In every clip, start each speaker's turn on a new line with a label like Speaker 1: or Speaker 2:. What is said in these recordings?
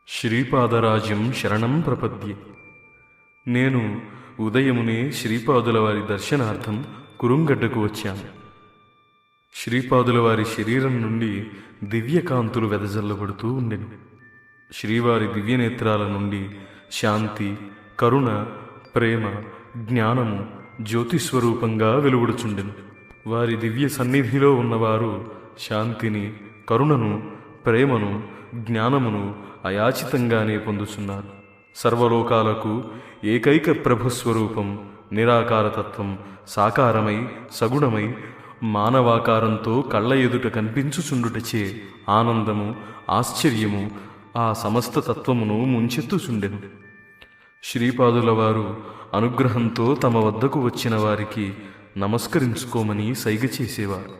Speaker 1: శ్రీపాదరాజ్యం శరణం ప్రపద్యే. నేను ఉదయమునే శ్రీపాదుల వారి దర్శనార్థం కురుంగడ్డకు వచ్చాను. శ్రీపాదుల వారి శరీరం నుండి దివ్యకాంతులు వెదజల్లబడుతూ ఉండెను. శ్రీవారి దివ్యనేత్రాల నుండి శాంతి, కరుణ, ప్రేమ, జ్ఞానము జ్యోతిస్వరూపంగా వెలువడుచుండెను. వారి దివ్య సన్నిధిలో ఉన్నవారు శాంతిని, కరుణను, ప్రేమను, జ్ఞానమును అయాచితంగానే పొందుచున్నారు. సర్వలోకాలకు ఏకైక ప్రభుస్వరూపం నిరాకారతత్వం సాకారమై సగుణమై మానవాకారంతో కళ్ళ ఎదుట కనిపించుచుండుటచే ఆనందము, ఆశ్చర్యము ఆ సమస్త తత్వమును ముంచెత్తుచుండెను. శ్రీపాదుల వారు అనుగ్రహంతో తమ వద్దకు వచ్చిన వారికి నమస్కరించుకోమని సైగ చేసేవారు.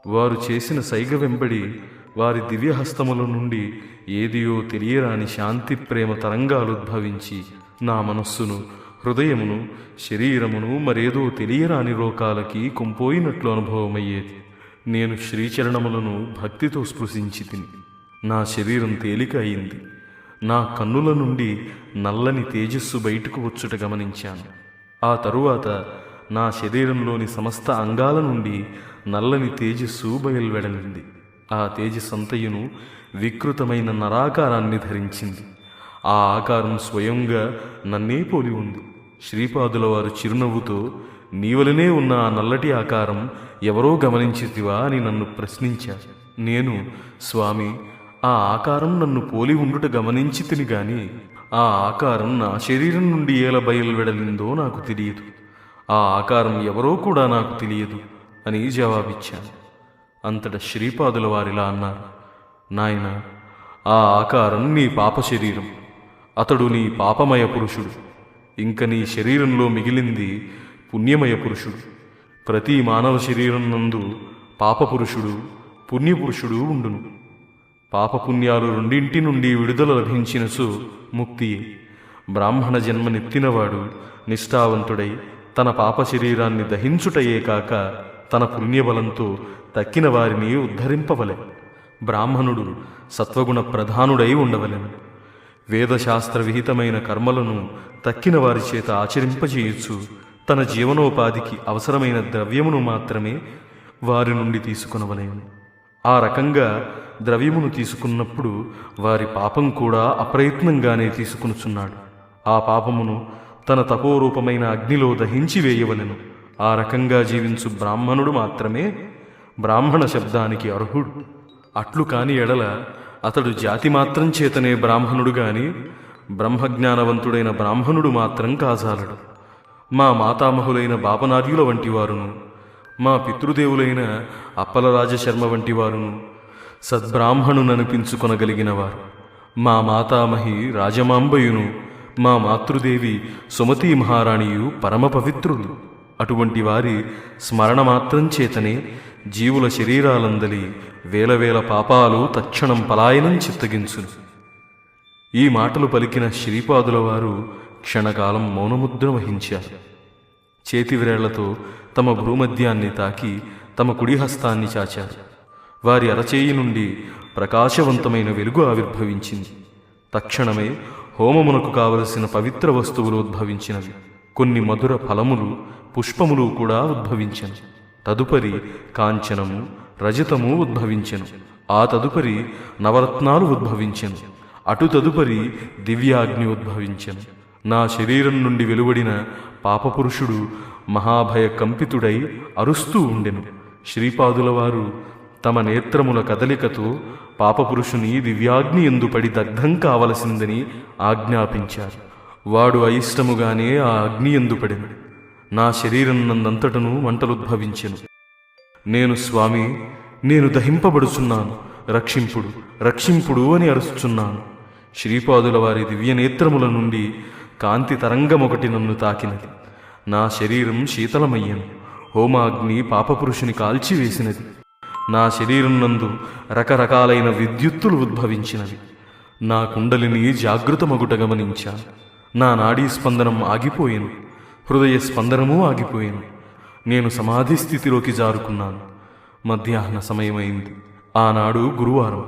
Speaker 1: వారు చేసిన సైగ వెంబడి వారి దివ్యహస్తముల నుండి ఏదియో తెలియరాని శాంతి, ప్రేమ తరంగాలుద్భవించి నా మనస్సును, హృదయమును, శరీరమును మరేదో తెలియరాని లోకాలకి కొంపోయినట్లు అనుభవమయ్యేది. నేను శ్రీచరణములను భక్తితో స్పృశించి తిని నా శరీరం తేలిక అయింది. నా కన్నుల నుండి నల్లని తేజస్సు బయటకు వచ్చుట గమనించాను. ఆ తరువాత నా శరీరంలోని సమస్త అంగాల నుండి నల్లని తేజస్సు బయల్వెడలింది. ఆ తేజస్సంతయును వికృతమైన నరాకారాన్ని ధరించింది. ఆ ఆకారం స్వయంగా నన్నే పోలి ఉంది. శ్రీపాదుల వారు చిరునవ్వుతో, నీవలనే ఉన్న ఆ నల్లటి ఆకారం ఎవరో గమనించితివా అని నన్ను ప్రశ్నించారు. నేను, స్వామి, ఆ ఆకారం నన్ను పోలి ఉండుట గమనించి తిని గాని ఆ ఆకారం నా శరీరం నుండి ఎలా బయలువెడలిందో నాకు తెలియదు. ఆ ఆకారం ఎవరో కూడా నాకు తెలియదు అని జవాబిచ్చాను. అంతట శ్రీపాదుల వారిలా అన్నారు, నాయన, ఆ ఆకారం నీ పాప శరీరం. అతడు నీ పాపమయ పురుషుడు. ఇంక నీ శరీరంలో మిగిలింది పుణ్యమయ పురుషుడు. ప్రతి మానవ శరీరం నందు పాపపురుషుడు, పుణ్యపురుషుడు ఉండును. పాపపుణ్యాలు రెండింటి నుండి విడుదల లభించినచో ముక్తియే. బ్రాహ్మణ జన్మనెత్తినవాడు నిష్ఠావంతుడై తన పాప శరీరాన్ని దహించుటయే కాక తన పుణ్యబలంతో తక్కిన వారిని ఉద్ధరింపవలె. బ్రాహ్మణుడు సత్వగుణ ప్రధానుడై ఉండవలెను. వేదశాస్త్ర విహితమైన కర్మలను తక్కిన వారి చేత ఆచరింపజేయచ్చు. తన జీవనోపాధికి అవసరమైన ద్రవ్యమును మాత్రమే వారి నుండి తీసుకొనవలెను. ఆ రకంగా ద్రవ్యమును తీసుకున్నప్పుడు వారి పాపం కూడా అప్రయత్నంగానే తీసుకునుచున్నాడు. ఆ పాపమును తన తపోరూపమైన అగ్నిలో దహించి వేయవలెను. ఆ రకంగా జీవించు బ్రాహ్మణుడు మాత్రమే బ్రాహ్మణ శబ్దానికి అర్హుడు. అట్లు కాని ఎడల అతడు జాతి మాత్రం చేతనే బ్రాహ్మణుడు గాని బ్రహ్మజ్ఞానవంతుడైన బ్రాహ్మణుడు మాత్రం కాజాలడు. మా మాతామహులైన బాపనార్యుల వంటి వారును, మా పితృదేవులైన అప్పలరాజశర్మ వంటి వారును సద్బ్రాహ్మణుననిపించుకొనగలిగినవారు. మా మాతామహి రాజమాంబయును, మా మాతృదేవి సుమతీ మహారాణియు పరమ పవిత్రులు. అటువంటి వారి స్మరణ మాత్రం చేతనే జీవుల శరీరాలందలి వేల వేల పాపాలు తక్షణం పలాయనం చిత్తగించును. ఈ మాటలు పలికిన శ్రీపాదుల వారు క్షణకాలం మౌనముద్ర వహించారు. చేతివ్రేళ్లతో తమ భ్రూమధ్యాన్ని తాకి తమ కుడి హస్తాన్ని చాచారు. వారి అరచేయి నుండి ప్రకాశవంతమైన వెలుగు ఆవిర్భవించింది. తక్షణమే హోమమునకు కావలసిన పవిత్ర వస్తువులు ఉద్భవించినవి. కొన్ని మధుర ఫలములు, పుష్పములు కూడా ఉద్భవించెను. తదుపరి కాంచనము, రజతము ఉద్భవించెను. ఆ తదుపరి నవరత్నాలు ఉద్భవించెను. అటు తదుపరి దివ్యాగ్ని ఉద్భవించెను. నా శరీరం నుండి వెలువడిన పాపపురుషుడు మహాభయ కంపితుడై అరుస్తూ ఉండెను. శ్రీపాదుల వారు తమ నేత్రముల కదలికతో పాపపురుషుని దివ్యాగ్ని యందు పడి దగ్ధం కావలసిందని ఆజ్ఞాపించారు. వాడు అయిష్టముగానే ఆ అగ్ని యందు పడెను. నా శరీరం నందంతటను మంటలుద్భవించెను. నేను, స్వామి, నేను దహింపబడుచున్నాను, రక్షింపుడు, రక్షింపుడు అని అరుచుచున్నాను. శ్రీపాదుల వారి దివ్యనేత్రముల నుండి కాంతి తరంగమొకటి నన్ను తాకినది. నా శరీరం శీతలమయ్యను. హోమాగ్ని పాపపురుషుని కాల్చివేసినది. నా శరీరం నందు రకరకాలైన విద్యుత్తులు ఉద్భవించినవి. నా కుండలిని జాగృతమగుట గమనించాను. నా నాడీ స్పందనం ఆగిపోయాను. హృదయ స్పందనము ఆగిపోయాను. నేను సమాధి స్థితిలోకి జారుకున్నాను. మధ్యాహ్న సమయమైంది. ఆనాడు గురువారం.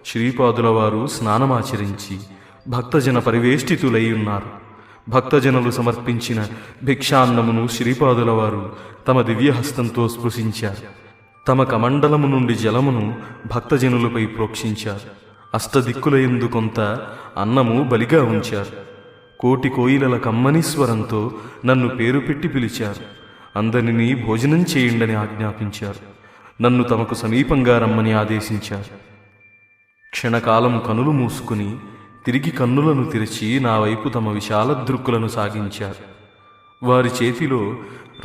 Speaker 1: శ్రీపాదుల వారు స్నానమాచరించి భక్తజన పరివేష్టితులై ఉన్నారు. భక్తజనులు సమర్పించిన భిక్షాన్నమును శ్రీపాదుల వారు తమ దివ్యహస్తంతో స్పృశించారు. తమ కమండలము నుండి జలమును భక్తజనులపై ప్రోక్షించారు. అష్టదిక్కులయందు కొంత అన్నము బలిగా ఉంచారు. కోటి కోయిలల కమ్మని స్వరంతో నన్ను పేరు పెట్టి పిలిచారు. అందరినీ భోజనం చేయండని ఆజ్ఞాపించారు. నన్ను తమకు సమీపంగా రమ్మని ఆదేశించారు. క్షణకాలం కనులు మూసుకుని తిరిగి కన్నులను తెరిచి నా వైపు తమ విశాల దృక్కులను సాగించారు. వారి చేతిలో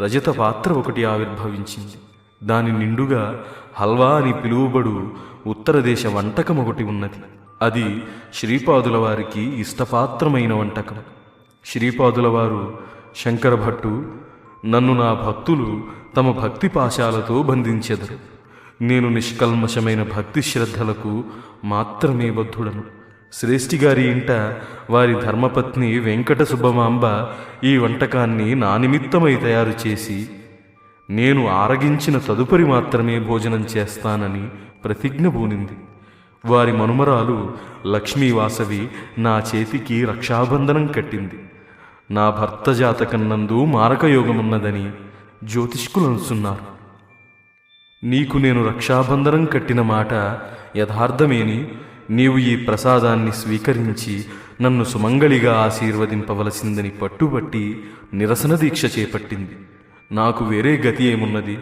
Speaker 1: రజత పాత్ర ఒకటి ఆవిర్భవించింది. దాని నిండుగా హల్వా అని పిలువబడు ఉత్తర దేశ వంటకం ఒకటి ఉన్నది. అది శ్రీపాదుల వారికి ఇష్టపాత్రమైన వంటకం. శ్రీపాదుల వారు శంకర భట్టు, నన్ను నా భక్తులు తమ భక్తి పాశాలతో బంధించెదరు. నేను నిష్కల్మషమైన భక్తి శ్రద్ధలకు మాత్రమే బద్ధుడను. శ్రేష్ఠిగారి ఇంట వారి ధర్మపత్ని వెంకట సుబ్బమాంబ ఈ వంటకాన్ని నా నిమిత్తమై తయారు చేసి నేను ఆరగించిన తదుపరి మాత్రమే భోజనం చేస్తానని ప్రతిజ్ఞ పూనింది. వారి మనుమరాలు లక్ష్మీవాసవి నా చేతికి రక్షాబంధనం కట్టింది. నా భర్త జాతకం నందు మారకయోగమున్నదని జ్యోతిష్కులనుచున్నారు. నీకు నేను రక్షాబంధనం కట్టిన మాట యథార్థమేని నీవు ఈ ప్రసాదాన్ని స్వీకరించి నన్ను సుమంగళిగా ఆశీర్వదింపవలసిందని పట్టుబట్టి నిరసన దీక్ష చేపట్టింది. నాకు వేరే గతి ఏమున్నది?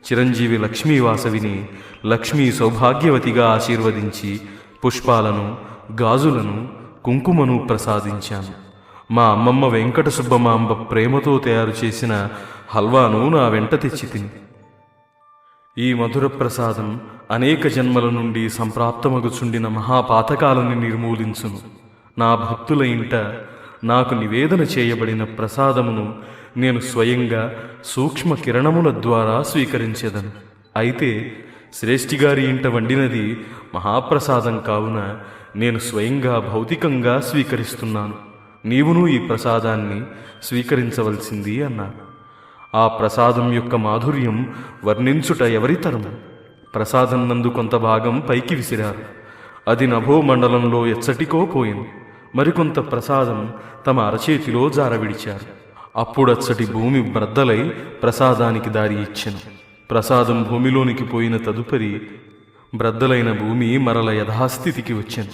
Speaker 1: చిరంజీవి లక్ష్మీవాసవిని లక్ష్మీ సౌభాగ్యవతిగా ఆశీర్వదించి పుష్పాలను, గాజులను, కుంకుమను ప్రసాదించాను. మా అమ్మమ్మ వెంకట సుబ్బమాంబ ప్రేమతో తయారు చేసిన హల్వాను నా వెంట తెచ్చి తిని ఈ మధుర ప్రసాదం అనేక జన్మల నుండి సంప్రాప్తమగుచుండిన మహాపాతకాలను నిర్మూలించును. నా భక్తుల ఇంట నాకు నివేదన చేయబడిన ప్రసాదమును నేను స్వయంగా సూక్ష్మ కిరణముల ద్వారా స్వీకరించేదను. అయితే శ్రేష్ఠిగారి ఇంట వండినది మహాప్రసాదం కావున నేను స్వయంగా భౌతికంగా స్వీకరిస్తున్నాను. నీవును ఈ ప్రసాదాన్ని స్వీకరించవలసింది అన్నాడు. ఆ ప్రసాదం యొక్క మాధుర్యం వర్ణించుట ఎవరితరము? ప్రసాదం నందు కొంత భాగం పైకి విసిరారు. అది నభోమండలంలో ఎచ్చటికో పోయింది. మరికొంత ప్రసాదం తమ అరచేతిలో జారవిడిచారు. అప్పుడచ్చటి భూమి బ్రద్దలై ప్రసాదానికి దారి ఇచ్చెను. ప్రసాదం భూమిలోనికి పోయిన తదుపరి బ్రద్దలైన భూమి మరల యథాస్థితికి వచ్చెను.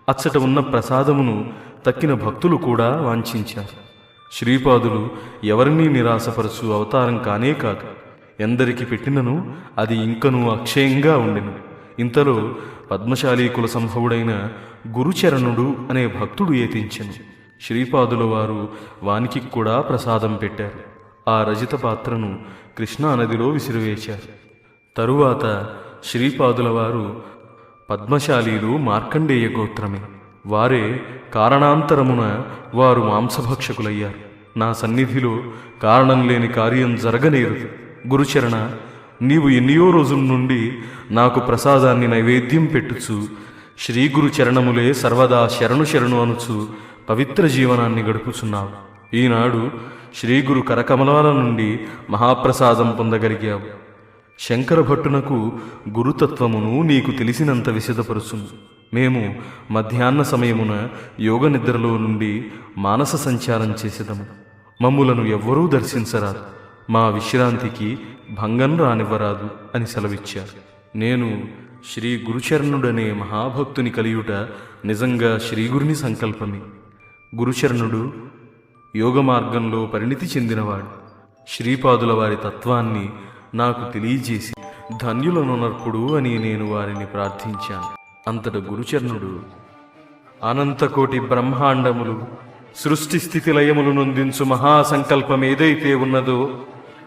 Speaker 1: అచ్చట ఉన్న ప్రసాదమును తక్కిన భక్తులు కూడా వాంఛించారు. శ్రీపాదులు ఎవరినీ నిరాశపరచు అవతారం కానే కాదు. ఎందరికి పెట్టినను అది ఇంకనూ అక్షయంగా ఉండెను. ఇంతలో పద్మశాలి కుల సంభవుడైన గురుచరణుడు అనే భక్తుడు ఏతించెను. శ్రీపాదుల వారు వానికి కూడా ప్రసాదం పెట్టారు. ఆ రజిత పాత్రను కృష్ణానదిలో విసిరివేశారు. తరువాత శ్రీపాదుల వారు పద్మశాలీలు మార్కండేయ గోత్రమే. వారే కారణాంతరమున వారు మాంసభక్షకులయ్యారు. నా సన్నిధిలో కారణం లేని కార్యం జరగనేరదు. గురుచరణ, నీవు ఎన్నియో రోజుల నుండి నాకు ప్రసాదాన్ని నైవేద్యం పెట్టుచు శ్రీ గురు చరణములే సర్వదా శరణు శరణు అనుచు పవిత్ర జీవనాన్ని గడుపుచున్నావు. ఈనాడు శ్రీ గురు కరకమలాల నుండి మహాప్రసాదం పొందగలిగావు. శంకర భట్టునకు గురుతత్వమును నీకు తెలిసినంత విశదపరుచును. మేము మధ్యాహ్న సమయమున యోగ నిద్రలో నుండి మానస సంచారం చేసేదము. మమ్ములను ఎవ్వరూ దర్శించరాదు. మా విశ్రాంతికి భంగం రానివ్వరాదు అని సెలవిచ్చారు. నేను శ్రీ గురుచరణుడనే మహాభక్తుని కలియుట నిజంగా శ్రీగురుని సంకల్పమే. గురుచరణుడు యోగ మార్గంలో పరిణితి చెందినవాడు. శ్రీపాదుల వారి తత్వాన్ని నాకు తెలియజేసి ధన్యులనొనర్పుడు అని నేను వారిని ప్రార్థించాను. అంతట గురుచరణుడు, అనంతకోటి బ్రహ్మాండములు సృష్టి స్థితి లయములు నొందించు మహాసంకల్పం ఏదైతే ఉన్నదో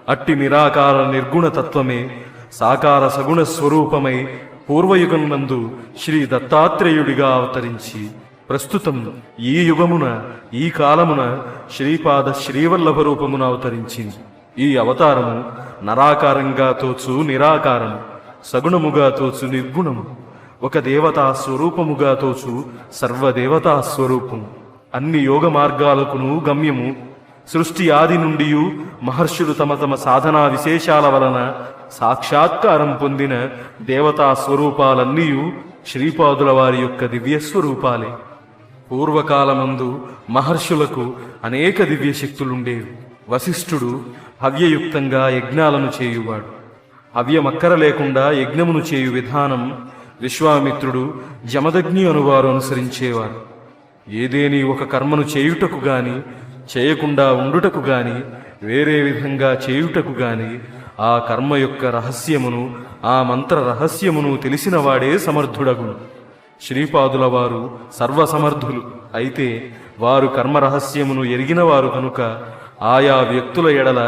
Speaker 1: అట్టి నిరాకార నిర్గుణ తత్వమే సాకార సగుణ స్వరూపమై పూర్వయుగం నందు శ్రీ దత్తాత్రేయుడిగా అవతరించి ప్రస్తుతం ఈ యుగమున ఈ కాలమున శ్రీపాద శ్రీవల్లభ రూపమున అవతరించింది. ఈ అవతారము నరాకారంగా తోచు నిరాకారము, సగుణముగా తోచు నిర్గుణము, ఒక దేవతా స్వరూపముగా తోచు సర్వదేవతా స్వరూపము, అన్ని యోగ మార్గాలకును గమ్యము. సృష్టి ఆది నుండి మహర్షులు తమ తమ సాధనా విశేషాల వలన సాక్షాత్కారం పొందిన దేవతా స్వరూపాలన్నీ శ్రీపాదుల వారి యొక్క దివ్యస్వరూపాలే. పూర్వకాలమందు మహర్షులకు అనేక దివ్య శక్తులుండేవి. వశిష్ఠుడు హవ్యయుక్తంగా యజ్ఞాలను చేయువాడు. హవ్యమక్కర లేకుండా యజ్ఞమును చేయు విధానం విశ్వామిత్రుడు, జమదగ్ని అనువారు అనుసరించేవారు. ఏదేని ఒక కర్మను చేయుటకు గాని, చేయకుండా ఉండుటకు గాని, వేరే విధంగా చేయుటకు గాని ఆ కర్మ యొక్క రహస్యమును, ఆ మంత్ర రహస్యమును తెలిసినవాడే సమర్థుడగును. శ్రీపాదుల వారు సర్వసమర్థులు. అయితే వారు కర్మ రహస్యమును ఎరిగినవారు కనుక ఆయా వ్యక్తుల ఎడల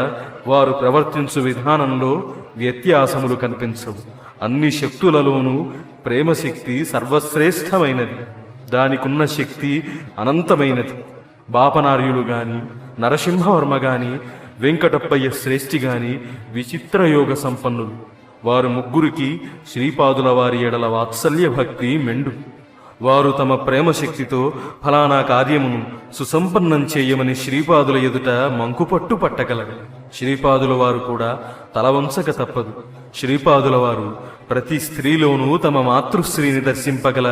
Speaker 1: వారు ప్రవర్తించు విధానంలో వ్యత్యాసములు కనిపించవు. అన్ని శక్తులలోనూ ప్రేమశక్తి సర్వశ్రేష్టమైనది. దానికున్న శక్తి అనంతమైనది. బాపనార్యులు గాని, నరసింహవర్మ గాని, వెంకటప్పయ్య శ్రేష్ఠి గాని విచిత్ర యోగ సంపన్నులు. వారు ముగ్గురికి శ్రీపాదుల వారి ఎడల వాత్సల్య భక్తి మెండు. వారు తమ ప్రేమశక్తితో ఫలానా కార్యమును సుసంపన్నం చేయమని శ్రీపాదుల ఎదుట మంకుపట్టు పట్టగలరు. శ్రీపాదుల వారు కూడా తలవంచక తప్పదు. శ్రీపాదుల వారు ప్రతి స్త్రీలోనూ తమ మాతృశ్రీని దర్శింపగల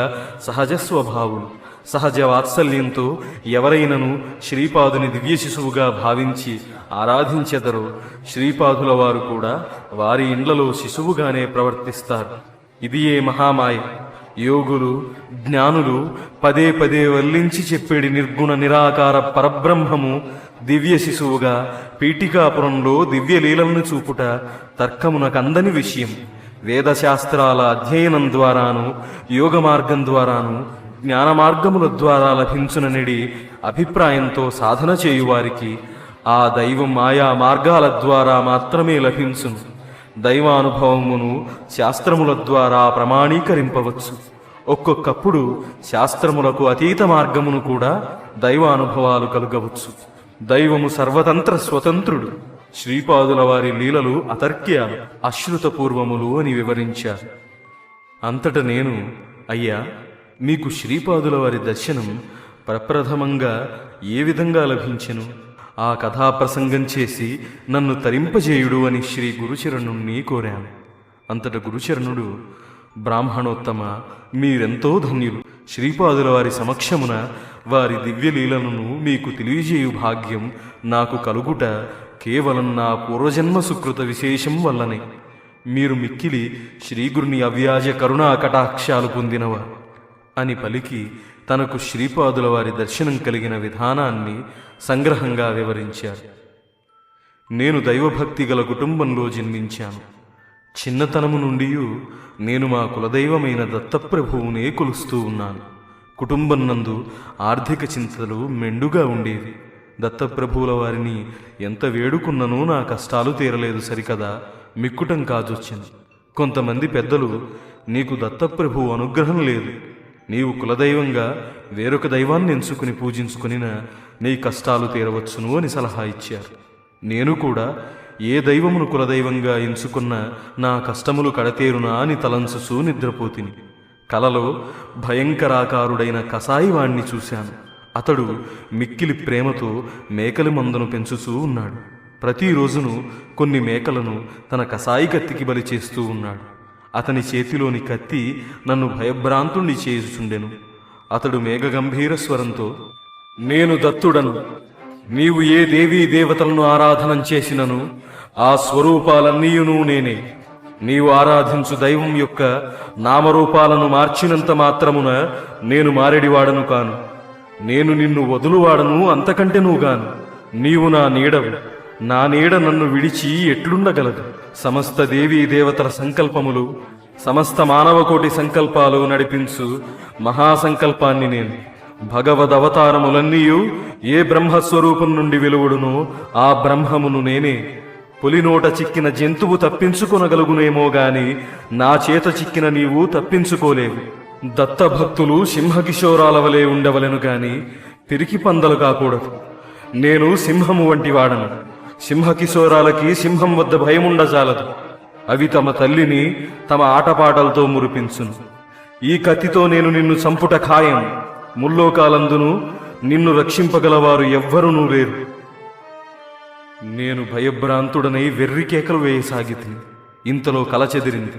Speaker 1: సహజ స్వభావులు. సహజ వాత్సల్యంతో ఎవరైనను శ్రీపాదుని దివ్య శిశువుగా భావించి ఆరాధించెదరో శ్రీపాదుల వారు కూడా వారి ఇండ్లలో శిశువుగానే ప్రవర్తిస్తారు. ఇది ఏ మహామాయ! యోగులు, జ్ఞానులు పదే పదే వల్లించి చెప్పేడి నిర్గుణ నిరాకార పరబ్రహ్మము దివ్య శిశువుగా పీఠికాపురంలో దివ్యలీలలను చూపుట తర్కమునకందని విషయం. వేదశాస్త్రాల అధ్యయనం ద్వారాను, యోగ మార్గం ద్వారాను, జ్ఞాన మార్గముల ద్వారా లభించుననిడి అభిప్రాయంతో సాధన చేయువారికి ఆ దైవం ఆయా మార్గాల ద్వారా మాత్రమే లభించును. దైవానుభవమును శాస్త్రముల ద్వారా ప్రమాణీకరింపవచ్చు. ఒక్కొక్కప్పుడు శాస్త్రములకు అతీత మార్గమును కూడా దైవానుభవాలు కలుగవచ్చు. దైవము సర్వతంత్ర స్వతంత్రుడు. శ్రీపాదుల వారి లీలలు అతర్క్యాలు, అశ్రుతపూర్వములు అని వివరించారు. అంతట నేను, అయ్యా, మీకు శ్రీపాదుల వారి దర్శనం ప్రప్రథమంగా ఏ విధంగా లభించెను? ఆ కథాప్రసంగం చేసి నన్ను తరింపజేయుడు అని శ్రీ గురుచరణుణ్ణి కోరాను. అంతట గురుచరణుడు, బ్రాహ్మణోత్తమ, మీరెంతో ధన్యులు. శ్రీపాదుల వారి సమక్షమున వారి దివ్యలీలను మీకు తెలియజేయు భాగ్యం నాకు కలుగుట కేవలం నా పూర్వజన్మ సుకృత విశేషం వల్లనే. మీరు మిక్కిలి శ్రీగురుని అవ్యాజ కరుణా కటాక్షాలు పొందినవారు అని పలికి తనకు శ్రీపాదుల వారి దర్శనం కలిగిన విధానాన్ని సంగ్రహంగా వివరించారు. నేను దైవభక్తి గల కుటుంబంలో జన్మించాను. చిన్నతనము నుండి నేను మా కులదైవమైన దత్తప్రభువునే కొలుస్తూ ఉన్నాను. కుటుంబం నందు ఆర్థిక చింతలు మెండుగా ఉండేవి. దత్తప్రభువుల వారిని ఎంత వేడుకున్ననూ నా కష్టాలు తీరలేదు సరికదా, మిక్కుటం కాజొచ్చింది. కొంతమంది పెద్దలు, నీకు దత్తప్రభువు అనుగ్రహం లేదు, నీవు కులదైవంగా వేరొక దైవాన్ని ఎంచుకుని పూజించుకునినా నీ కష్టాలు తీరవచ్చును అని సలహా ఇచ్చారు. నేను కూడా ఏ దైవమును కులదైవంగా ఎంచుకున్నా నా కష్టములు కడతేరునా అని తలంచుచూ నిద్రపోతిని. కలలో భయంకరాకారుడైన కసాయివాణ్ణి చూశాను. అతడు మిక్కిలి ప్రేమతో మేకలి మందను పెంచుచూ ఉన్నాడు. ప్రతిరోజును కొన్ని మేకలను తన కసాయి కత్తికి బలి చేస్తూ ఉన్నాడు. అతని చేతిలోని కత్తి నన్ను భయభ్రాంతుణ్ణి చేసుచుండెను. అతడు మేఘగంభీర స్వరంతో, నేను దత్తుడను. నీవు ఏ దేవీ దేవతలను ఆరాధనం చేసినను ఆ స్వరూపాలన్నీయును నేనే. నీవు ఆరాధించు దైవం యొక్క నామరూపాలను మార్చినంత మాత్రమున నేను మారెడివాడను కాను. నేను నిన్ను వదులువాడను అంతకంటే గాను. నీవు నా నీడవు. నా నీడ నన్ను విడిచి ఎట్లుండగలదు? సమస్త దేవీ దేవతల సంకల్పములు, సమస్త మానవకోటి సంకల్పాలు నడిపించు మహాసంకల్పాన్ని నేను. భగవదవతారములన్నీయు ఏ బ్రహ్మస్వరూపం నుండి వెలువడునో ఆ బ్రహ్మమును నేనే. పులినోట చిక్కిన జంతువు తప్పించుకొనగలుగునేమో గాని నా చేత చిక్కిన నీవు తప్పించుకోలేవు. దత్తభక్తులు సింహకిశోరాల వలె ఉండవలెను గాని పిరికి పందలు కాకూడదు. నేను సింహము వంటి వాడను. సింహకిశోరాలకి సింహం వద్ద భయముండజాలదు. అవి తమ తల్లిని తమ ఆటపాటలతో మురిపించును. ఈ కత్తితో నేను నిన్ను చంపుట ఖాయం. ముల్లోకాలందును నిన్ను రక్షింపగలవారు ఎవ్వరూ లేరు. నేను భయభ్రాంతుడనై వెర్రి కేకలు వేయసాగితిని. ఇంతలో కల చెదిరింది.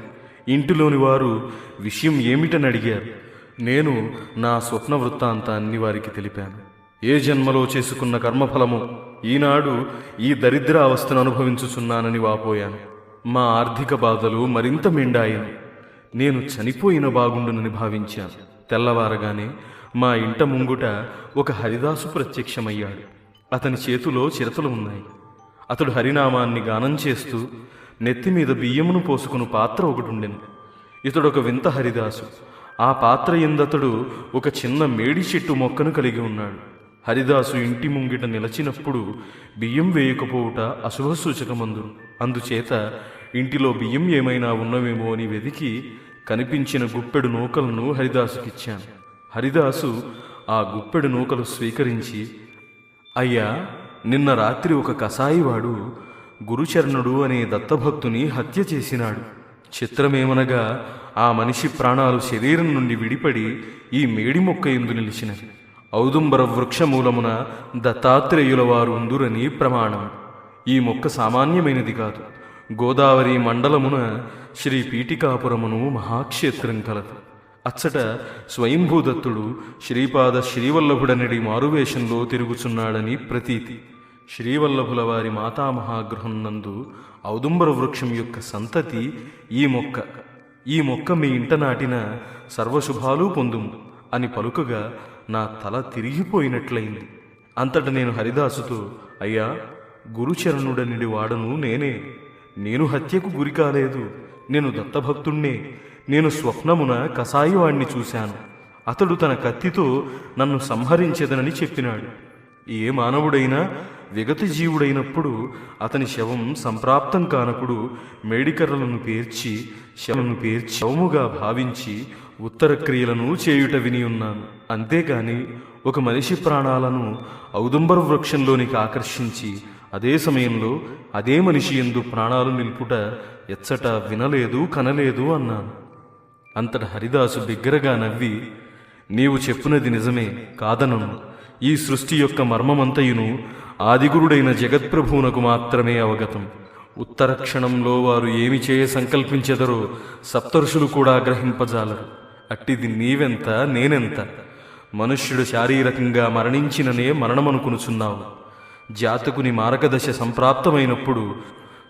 Speaker 1: ఇంటిలోని వారు విషయం ఏమిటని అడిగారు. నేను నా స్వప్న వృత్తాంతాన్ని వారికి తెలిపాను. ఏ జన్మలో చేసుకున్న కర్మఫలము ఈనాడు ఈ దరిద్ర అవస్థను అనుభవించుచున్నానని వాపోయాను. మా ఆర్థిక బాధలు మరింత మెండాయను. నేను చనిపోయిన బాగుండునని భావించాను. తెల్లవారగానే మా ఇంట ముంగుట ఒక హరిదాసు ప్రత్యక్షమయ్యాడు. అతని చేతిలో చిరతలు ఉన్నాయి. అతడు హరినామాన్ని గానం చేస్తూ నెత్తిమీద బియ్యమును పోసుకుని పాత్ర ఒకటుండెను. ఇతడొక వింత హరిదాసు. ఆ పాత్ర ఎందతడు ఒక చిన్న మేడి చెట్టు మొక్కను కలిగి ఉన్నాడు. హరిదాసు ఇంటి ముంగిట నిలచినప్పుడు బియ్యం వేయకపోవుట అశుభ సూచకమందును. అందుచేత ఇంటిలో బియ్యం ఏమైనా ఉన్నవేమో అని వెదికి కనిపించిన గుప్పెడు నూకలను హరిదాసుకిచ్చాను. హరిదాసు ఆ గుప్పెడు నూకలు స్వీకరించి, అయ్యా, నిన్న రాత్రి ఒక కసాయివాడు గురుచరణుడు అనే దత్తభక్తుని హత్య చేసినాడు. చిత్రమేమనగా ఆ మనిషి ప్రాణాలు శరీరం నుండి విడిపడి ఈ మేడి మొక్క ఎందు నిలిచినవి. ఔదుంబర వృక్షమూలమున దత్తాత్రేయుల వారు ఉందురని ప్రమాణం. ఈ మొక్క సామాన్యమైనది కాదు. గోదావరి మండలమున శ్రీ పీఠికాపురమును మహాక్షేత్రం కలదు. అచ్చట స్వయంభూదత్తుడు శ్రీపాద శ్రీవల్లభుడనడి మారువేషంలో తిరుగుచున్నాడని ప్రతీతి. శ్రీవల్లభుల వారి మాతామహాగృహం నందు ఔదుంబర వృక్షం యొక్క సంతతి ఈ మొక్క మీ ఇంట నాటిన సర్వశుభాలు పొందుము అని పలుకగా నా తల తిరిగిపోయినట్లయింది. అంతట నేను హరిదాసుతో, అయ్యా, గురుచరణుడనిడి వాడను నేనే. నేను హత్యకు గురి కాలేదు. నేను దత్తభక్తుణ్ణే. నేను స్వప్నమున కసాయివాణ్ణి చూశాను. అతడు తన కత్తితో నన్ను సంహరించెదనని చెప్పినాడు. ఏ మానవుడైనా విగత జీవుడైనప్పుడు అతని శవం సంప్రాప్తం కానప్పుడు మేడికర్రలను పేర్చి శవముగా భావించి ఉత్తర క్రియలను చేయుట విని ఉన్నాను. అంతేకాని ఒక మనిషి ప్రాణాలను ఔదుంబర వృక్షంలోనికి ఆకర్షించి అదే సమయంలో అదే మనిషి యందు ప్రాణాలు నిలుపుట ఎచ్చట వినలేదు, కనలేదు అన్నాను. అంతట హరిదాసు బిగ్గరగా నవ్వి, నీవు చెప్పునది నిజమే, కాదనను. ఈ సృష్టి యొక్క మర్మమంతయును ఆదిగురుడైన జగత్ప్రభువునకు మాత్రమే అవగతం. ఉత్తర క్షణంలో వారు ఏమి చేయ సంకల్పించెదరో సప్తర్షులు కూడా గ్రహింపజాలరు. అట్టిది నీవెంత, నేనెంత. మనుష్యుడు శారీరకంగా మరణించిననే మరణమనుకునుచున్నావు. జాతకుని మారకదశ సంప్రాప్తమైనప్పుడు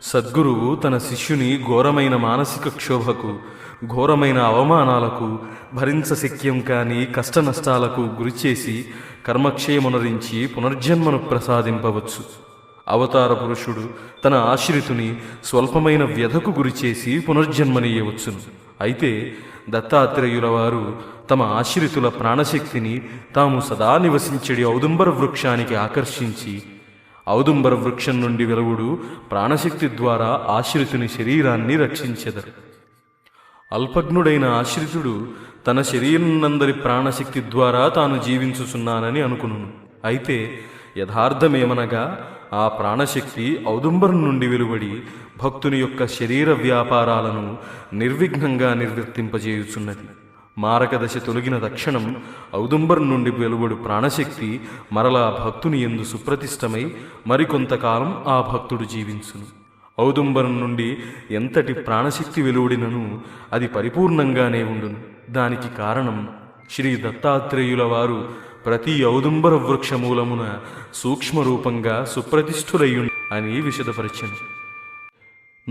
Speaker 1: సద్గురువు తన శిష్యుని ఘోరమైన మానసిక క్షోభకు, ఘోరమైన అవమానాలకు, భరించశక్యం కాని కష్టనష్టాలకు గురిచేసి కర్మక్షయమునరించి పునర్జన్మను ప్రసాదింపవచ్చు. అవతార పురుషుడు తన ఆశ్రితుని స్వల్పమైన వ్యధకు గురిచేసి పునర్జన్మనీయవచ్చును. అయితే దత్తాత్రేయుల వారు తమ ఆశ్రితుల ప్రాణశక్తిని తాము సదా నివసించడి ఔదుంబర వృక్షానికి ఆకర్షించి ఔదుంబర వృక్షం నుండి వెలువడు ప్రాణశక్తి ద్వారా ఆశ్రితుని శరీరాన్ని రక్షించెదరు. అల్పజ్ఞుడైన ఆశ్రితుడు తన శరీరనందరి ప్రాణశక్తి ద్వారా తాను జీవించుచున్నానని అనుకును. అయితే యథార్థమేమనగా ఆ ప్రాణశక్తి ఔదుంబరం నుండి వెలువడి భక్తుని యొక్క శరీర వ్యాపారాలను నిర్విఘ్నంగా నిర్వర్తింపజేయుచున్నది. మారకదశ తొలగిన తక్షణం ఔదుంబరం నుండి వెలువడు ప్రాణశక్తి మరలా భక్తుని యందు సుప్రతిష్టమై మరికొంతకాలం ఆ భక్తుడు జీవించును. ఔదుంబరం నుండి ఎంతటి ప్రాణశక్తి వెలువడినను అది పరిపూర్ణంగానే ఉండును. దానికి కారణం శ్రీ దత్తాత్రేయుల వారు ప్రతి ఔదుంబర వృక్షమూలమున సూక్ష్మరూపంగా సుప్రతిష్ఠులయ్యుండు అని విశదపరిచెను.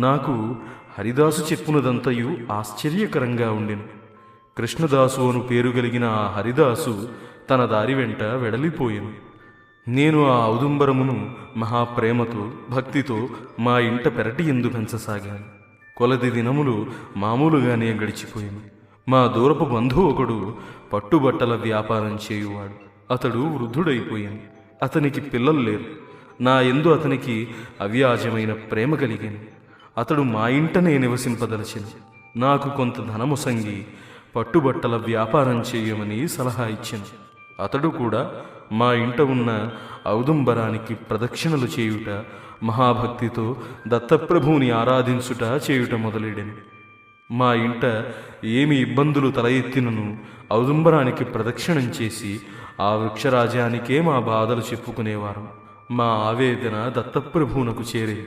Speaker 1: నాకు హరిదాసు చెప్పునదంతయు ఆశ్చర్యకరంగా ఉండెను. కృష్ణదాసు అను పేరు కలిగిన ఆ హరిదాసు తన దారి వెంట వెడలిపోయెను. నేను ఆ ఔదుంబరమును మహాప్రేమతో, భక్తితో మా ఇంట పెరటి యందు పెంచసాగాను. కొలది దినములు మామూలుగానే గడిచిపోయాను. మా దూరపు బంధువు ఒకడు పట్టుబట్టల వ్యాపారం చేయువాడు. అతడు వృద్ధుడైపోయాను. అతనికి పిల్లలు లేరు. నా యందు అతనికి అవ్యాజమైన ప్రేమ కలిగాను. అతడు మా ఇంటనే నివసింపదలచెను. నాకు కొంత ధనముసంగి పట్టుబట్టల వ్యాపారం చేయమని సలహా ఇచ్చాను. అతడు కూడా మా ఇంట ఉన్న ఔదుంబరానికి ప్రదక్షిణలు చేయుట, మహాభక్తితో దత్తప్రభువుని ఆరాధించుట చేయుట మొదలెడెను. మా ఇంట ఏమి ఇబ్బందులు తల ఎత్తినను ఔదుంబరానికి ప్రదక్షిణం చేసి ఆ వృక్షరాజానికే మా బాధలు చెప్పుకునేవారు. మా ఆవేదన దత్తప్రభువునకు చేరేది.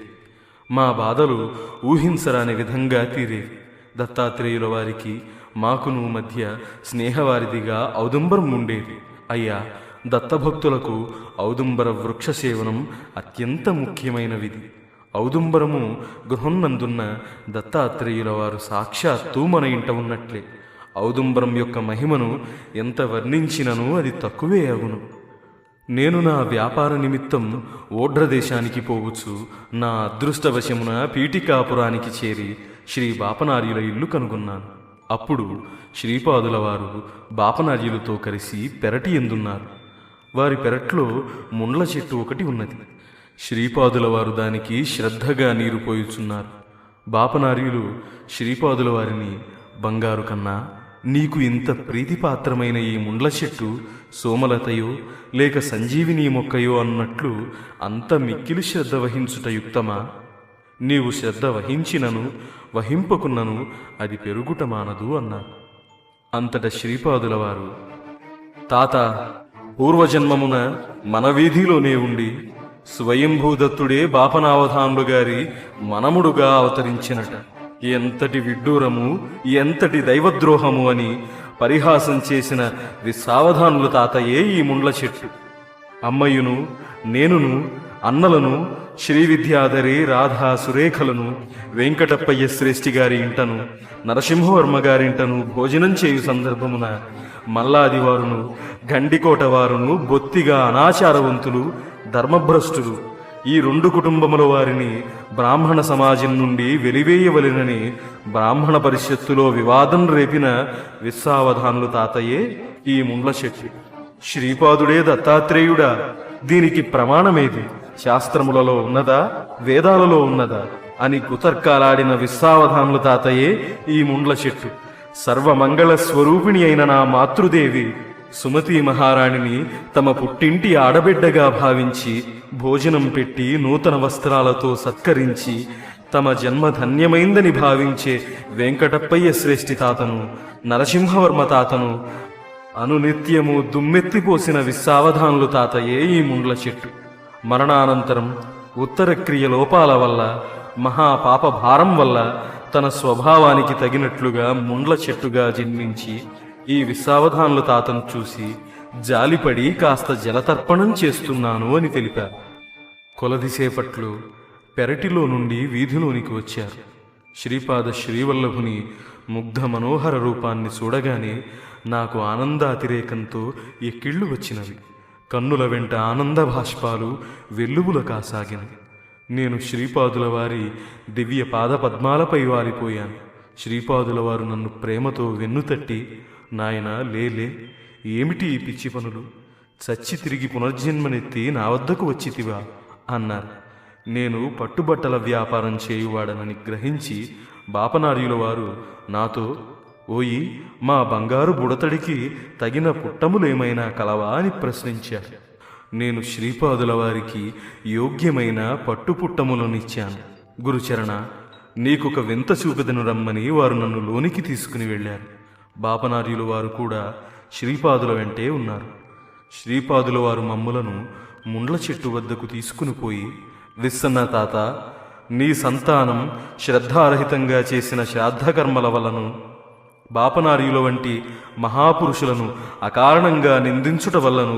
Speaker 1: మా బాధలు ఊహించరాని విధంగా తీరేవి. దత్తాత్రేయుల వారికి మాకును మధ్య స్నేహవారిదిగా ఔదుంబరం ఉండేది. అయ్యా, దత్తభక్తులకు ఔదుంబర వృక్ష సేవనం అత్యంత ముఖ్యమైన విధి. ఔదుంబరము గృహంనందున్న దత్తాత్రేయుల వారు సాక్షాత్తు మన ఇంట ఉన్నట్లే. ఔదుంబరం యొక్క మహిమను ఎంత వర్ణించినను అది తక్కువే అగును. నేను నా వ్యాపార నిమిత్తం ఓడ్రదేశానికి పోవచ్చు నా అదృష్టవశమున పీఠికాపురానికి చేరి శ్రీ బాపనార్యుల ఇల్లు కనుగొన్నాను. అప్పుడు శ్రీపాదుల వారు బాపనార్యులతో కలిసి పెరటి ఎందున్నారు. వారి పెరట్లో ముండ్ల చెట్టు ఒకటి ఉన్నది. శ్రీపాదుల వారు దానికి శ్రద్ధగా నీరు పోయుచున్నారు. బాపనార్యులు శ్రీపాదుల వారిని, బంగారు కన్నా, నీకు ఇంత ప్రీతిపాత్రమైన ఈ ముండ్ల చెట్టు సోమలతయో లేక సంజీవిని మొక్కయో అన్నట్లు అంత మిక్కిలి శ్రద్ధ వహించుట యుక్తమా? నీవు శ్రద్ధ వహించినను వహింపకున్నను అది పెరుగుట మానదు అన్నారు. అంతట శ్రీపాదుల వారు, తాత, పూర్వజన్మమున మన వీధిలోనే ఉండి స్వయంభూదత్తుడే బాపనావధానులు గారి మనముడుగా అవతరించినట. ఎంతటి విడ్డూరము, ఎంతటి దైవద్రోహము అని పరిహాసం చేసిన విసావధానుల తాతయే ఈ ముండ్ల చెట్టు. అమ్మయ్యును, నేనును, అన్నలను, శ్రీ విద్యాధరి, రాధా, సురేఖలను వెంకటప్పయ్య శ్రేష్ఠి గారి ఇంటను, నరసింహవర్మ గారింటను భోజనం చేయు సందర్భమున మల్లాదివారును, గండికోట వారును బొత్తిగా అనాచారవంతులు, ధర్మభ్రష్టులు ఈ 2 కుటుంబముల వారిని బ్రాహ్మణ సమాజం నుండి వెలివేయవలెనని బ్రాహ్మణ పరిషత్తులో వివాదం రేపిన విస్సావధానులు తాతయే ఈ ముండ్ల చెట్టు. శ్రీపాదుడే దత్తాత్రేయుడా? దీనికి ప్రమాణమేది? శాస్త్రములలో ఉన్నదా, వేదాలలో ఉన్నదా అని కుతర్కాలాడిన విస్సావధానులు తాతయే ఈ ముండ్ల చెట్టు. సర్వమంగళ స్వరూపిణి అయిన నా మాతృదేవి సుమతి మహారాణిని తమ పుట్టింటి ఆడబిడ్డగా భావించి భోజనం పెట్టి నూతన వస్త్రాలతో సత్కరించి తమ జన్మ ధన్యమైందని భావించే వెంకటప్పయ్య శ్రేష్ఠి తాతను, నరసింహవర్మ తాతను అనునిత్యము దుమ్మెత్తిపోసిన విస్సావధానులు తాతయే ఈ ముండ్ల చెట్టు. మరణానంతరం ఉత్తర క్రియ లోపాల వల్ల, మహాపాప భారం వల్ల తన స్వభావానికి తగినట్లుగా ముండ్ల చెట్టుగా జన్మించి ఈ విస్సావధానుల తాతను చూసి జాలిపడి కాస్త జలతర్పణం చేస్తున్నాను అని తెలిపారు. కొలదిసేపట్లు పెరటిలో నుండి వీధిలోనికి వచ్చారు. శ్రీపాద శ్రీవల్లభుని ముగ్ధ మనోహర రూపాన్ని చూడగానే నాకు ఆనందాతిరేకంతో ఎక్కిళ్ళు వచ్చినవి. కన్నుల వెంట ఆనంద భాష్పాలు వెల్లువుల కాసాగినవి. నేను శ్రీపాదుల వారి దివ్య పాద పద్మాలపై వాలిపోయాను. శ్రీపాదుల వారు నన్ను ప్రేమతో వెన్నుతట్టి, నాయనా, లేలే, ఏమిటి ఈ పిచ్చి పనులు? చచ్చి తిరిగి పునర్జన్మనెత్తి నా వద్దకు వచ్చితివా అన్నారు. నేను పట్టుబట్టల వ్యాపారం చేయువాడనని గ్రహించి బాపనార్యుల వారు నాతో, ఓయి, మా బంగారు బుడతడికి తగిన పుట్టములేమైనా కలవా అని ప్రశ్నించారు. నేను శ్రీపాదుల వారికి యోగ్యమైన పట్టుపుట్టములనిచ్చాను. గురుచరణ, నీకొక వింత చూపెదను రమ్మని వారు నన్ను లోనికి తీసుకుని వెళ్ళారు. బాపనార్యుల వారు కూడా శ్రీపాదుల వెంటే ఉన్నారు. శ్రీపాదుల వారు మమ్ములను ముండ్ల చెట్టు వద్దకు తీసుకుని పోయి, విస్సన్న తాత, నీ సంతానం శ్రద్ధారహితంగా చేసిన శ్రాద్ధకర్మల వలను బాపనార్యుల వంటి మహాపురుషులను అకారణంగా నిందించుట వల్లను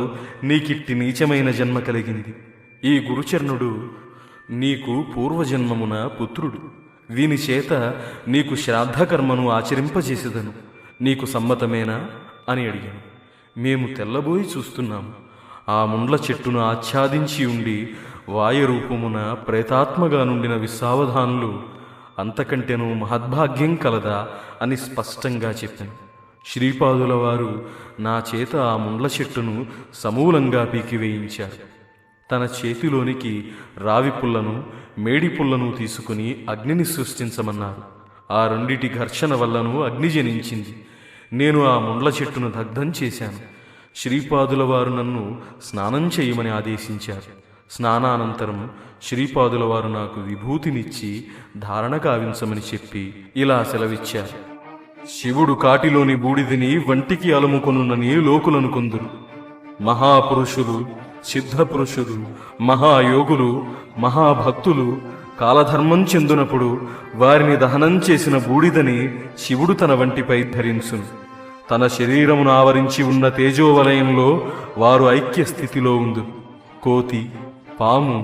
Speaker 1: నీకిట్టి నీచమైన జన్మ కలిగింది. ఈ గురుచరణుడు నీకు పూర్వజన్మమున పుత్రుడు. వీని చేత నీకు శ్రాద్ధకర్మను ఆచరింపజేసేదను. నీకు సమ్మతమేనా అని అడిగాను. మేము తెల్లబోయి చూస్తున్నాము. ఆ ముండ్ల చెట్టును ఆచ్ఛాదించి ఉండి వాయురూపమున ప్రేతాత్మగా నుండిన విస్సావధానులు, అంతకంటేనూ మహద్భాగ్యం కలదా అని స్పష్టంగా చెప్పాను. శ్రీపాదుల వారు నా చేత ఆ ముండ్ల చెట్టును సమూలంగా పీకివేయించారు. తన చేతిలోనికి రావి పుల్లను, మేడి పుల్లను తీసుకుని అగ్నిని సృష్టించమన్నారు. ఆ రెండిటి ఘర్షణ వల్లను అగ్ని జనించింది. నేను ఆ ముండ్ల చెట్టును దగ్ధం చేశాను. శ్రీపాదుల వారు నన్ను స్నానం చేయమని ఆదేశించారు. స్నానానంతరం శ్రీపాదుల వారు నాకు విభూతినిచ్చి ధారణ కావించమని చెప్పి ఇలా సెలవిచ్చారు. శివుడు కాటిలోని బూడిదిని వంటికి అలుముకొనునని లోకులనుకొందురు. మహాపురుషులు, సిద్ధపురుషులు, మహాయోగులు, మహాభక్తులు కాలధర్మం చెందునప్పుడు వారిని దహనం చేసిన బూడిదని శివుడు తన వంటిపై ధరించును. తన శరీరమును ఆవరించి ఉన్న తేజోవలయంలో వారు ఐక్య స్థితిలో ఉండు. కోతి, పాము,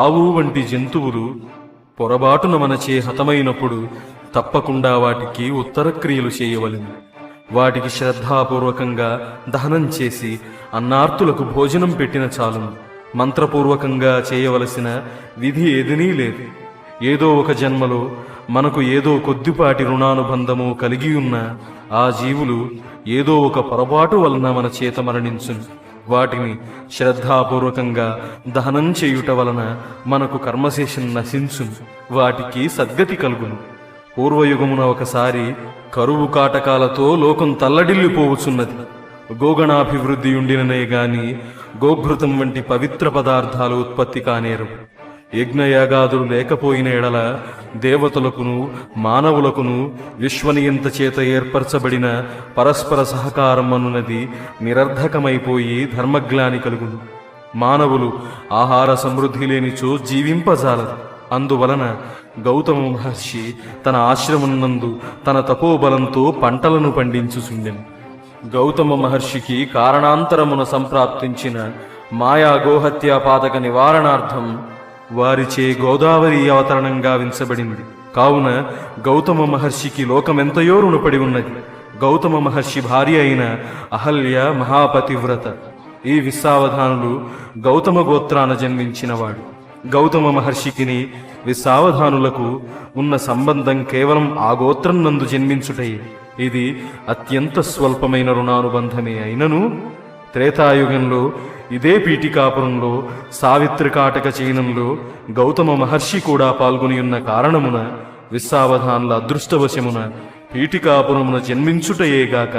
Speaker 1: ఆవు వంటి జంతువులు పొరబాటున మనచే హతమైనప్పుడు తప్పకుండా వాటికి ఉత్తరక్రియలు చేయవలెను. వాటికి శ్రద్ధాపూర్వకంగా దహనం చేసి అన్నార్తులకు భోజనం పెట్టిన చాలును. మంత్రపూర్వకంగా చేయవలసిన విధి ఏదీ లేదు. ఏదో ఒక జన్మలో మనకు ఏదో కొద్దిపాటి రుణానుబంధము కలిగి ఉన్న ఆ జీవులు ఏదో ఒక పొరపాటు వలన మన చేత మరణించును. వాటిని శ్రద్ధాపూర్వకంగా దహనం చేయుట వలన మనకు కర్మశేషం నశించును. వాటికి సద్గతి కలుగును. పూర్వయుగమున ఒకసారి కరువు కాటకాలతో లోకం తల్లడిల్లిపోవచ్చున్నది. గోగణాభివృద్ధి ఉండిననే గాని గోఘృతం వంటి పవిత్ర పదార్థాలు ఉత్పత్తి కానేరు. యజ్ఞయాగాదులు లేకపోయిన ఎడల దేవతలకును మానవులకును విశ్వనియంత చేత ఏర్పరచబడిన పరస్పర సహకారం అనున్నది నిరర్ధకమైపోయి ధర్మగ్లాని కలుగును. మానవులు ఆహార సమృద్ధి లేనిచో జీవింపజాలరు. అందువలన గౌతమ మహర్షి తన ఆశ్రమమునందు తన తపోబలంతో పంటలను పండించుచుండెను. గౌతమ మహర్షికి కారణాంతరమున సంప్రాప్తించిన మాయా గోహత్యా పాతక నివారణార్థం వారిచే గోదావరి అవతరణంగా వించబడింది. కావున గౌతమ మహర్షికి లోకమెంతయో రుణపడి ఉన్నది. గౌతమ మహర్షి భార్య అయిన అహల్య మహాపతివ్రత. ఈ విశ్వావధానులు గౌతమ గోత్రాన జన్మించినవాడు. గౌతమ మహర్షికిని విశ్వావధానులకు ఉన్న సంబంధం కేవలం ఆ గోత్రం నందు జన్మించుటయే. ఇది అత్యంత స్వల్పమైన రుణానుబంధమే అయినను త్రేతాయుగంలో ఇదే పీఠికాపురంలో సావిత్రికాటక చైనంలో గౌతమ మహర్షి కూడా పాల్గొని ఉన్న కారణమున విశ్వావధానుల అదృష్టవశమున పీఠికాపురమున జన్మించుటయేగాక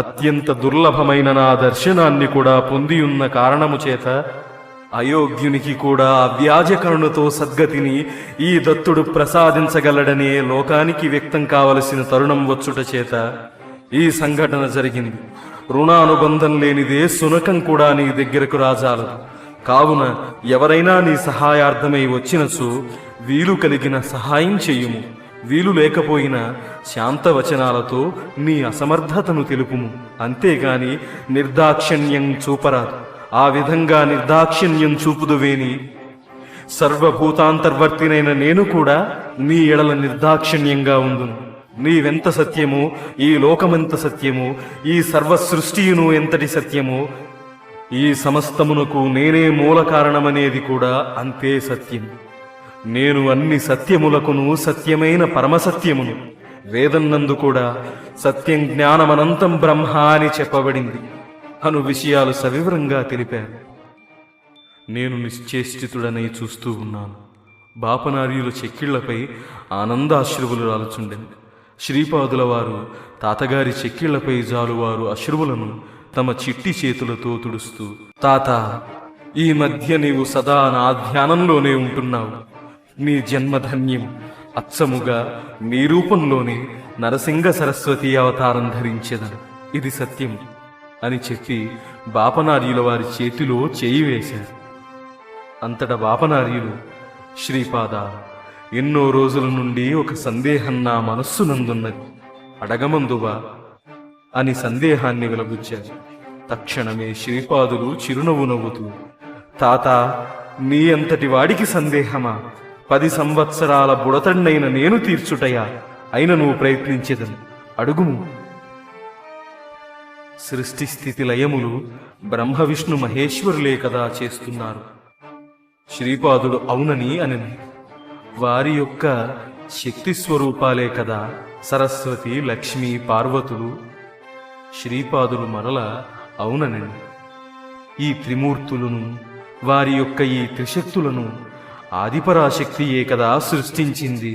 Speaker 1: అత్యంత దుర్లభమైన నా దర్శనాన్ని కూడా పొందియున్న కారణము చేత అయోగ్యునికి కూడా అవ్యాజకరుణతో సద్గతిని ఈ దత్తుడు ప్రసాదించగలడనే లోకానికి వ్యక్తం కావలసిన తరుణం వచ్చుట చేత ఈ సంఘటన జరిగింది. రుణానుబంధం లేనిదే సునకం కూడా నీ దగ్గరకు రాజాలదు. కావున ఎవరైనా నీ సహాయార్థమై వచ్చినచో వీలు కలిగిన సహాయం చెయ్యుము. వీలు లేకపోయినా శాంతవచనాలతో నీ అసమర్థతను తెలుపుము. అంతేగాని నిర్దాక్షిణ్యం చూపరాదు. ఆ విధంగా నిర్దాక్షిణ్యం చూపుదువేని సర్వభూతాంతర్వర్తినైన నేను కూడా నీ ఎడల నిర్దాక్షిణ్యంగా ఉందును. నీవెంత సత్యమో, ఈ లోకమెంత సత్యమో, ఈ సర్వ సృష్టియును ఎంతటి సత్యమో, ఈ సమస్తమునకు నేనే మూల కారణమనేది కూడా అంతే సత్యం. నేను అన్ని సత్యములకును సత్యమైన పరమసత్యమును. వేదన్నందు కూడా సత్యం జ్ఞానమనంతం బ్రహ్మ అని చెప్పబడింది అను విషయాలు సవివరంగా తెలిపారు. నేను నిశ్చేష్టితుడనై చూస్తూ ఉన్నాను. బాపనార్యుల చెక్కిళ్లపై ఆనందాశ్రువులు రాలుచుండెను. శ్రీపాదుల వారు తాతగారి చెక్కిళ్లపై జాలువారు అశ్రువులను తమ చిట్టి చేతులతో తుడుస్తూ, తాత, ఈ మధ్య నీవు సదా నా ధ్యానంలోనే ఉంటున్నావు. నీ జన్మధన్యం. అచ్చముగా నీ రూపంలోనే నరసింగ సరస్వతి అవతారం ధరించెదను. ఇది సత్యం అని చెప్పి బాపనార్యుల వారి చేతిలో చేయి వేశారు. అంతటా బాపనార్యులు, శ్రీపాద, ఎన్నో రోజుల నుండి ఒక సందేహం నా మనస్సునందున్నది, అడగమందువా అని సందేహాన్ని వెలబుచ్చారు. తక్షణమే శ్రీపాదులు చిరునవ్వు నవ్వుతూ, తాత, నీ అంతటి వాడికి సందేహమా? 10 సంవత్సరాల బుడతండైన నేను తీర్చుటయా? అయిన నువ్వు ప్రయత్నించేదని అడుగుము. సృష్టి స్థితి లయములు బ్రహ్మ విష్ణు మహేశ్వరులే కదా చేస్తున్నారు. శ్రీపాదుడు అవునని అనని. వారి యొక్క శక్తి స్వరూపాలే కదా సరస్వతి, లక్ష్మి, పార్వతులు. శ్రీపాదులు మరల అవుననండి. ఈ త్రిమూర్తులను, వారి యొక్క ఈ త్రిశక్తులను ఆదిపరాశక్తియే కదా సృష్టించింది.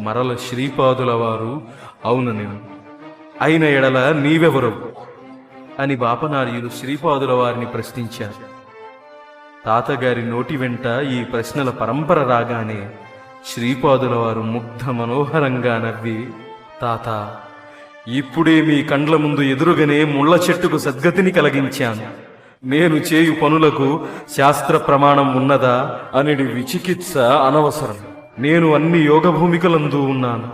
Speaker 1: మరల శ్రీపాదుల వారు అవునని. అయిన ఎడల నీవెవరు అని బాపనార్యులు శ్రీపాదుల వారిని ప్రశ్నించారు. తాతగారి నోటి వెంట ఈ ప్రశ్నల పరంపర రాగానే శ్రీపాదుల వారు ముగ్ధ మనోహరంగా నవ్వి, తాత, ఇప్పుడే మీ కండ్ల ముందు ఎదురుగానే ముళ్ళ చెట్టుకు సద్గతిని కలిగించాను. నేను చేయు పనులకు శాస్త్ర ప్రమాణం ఉన్నదా అనిడి విచికిత్స అనవసరం. నేను అన్ని యోగ భూమికలందు ఉన్నాను.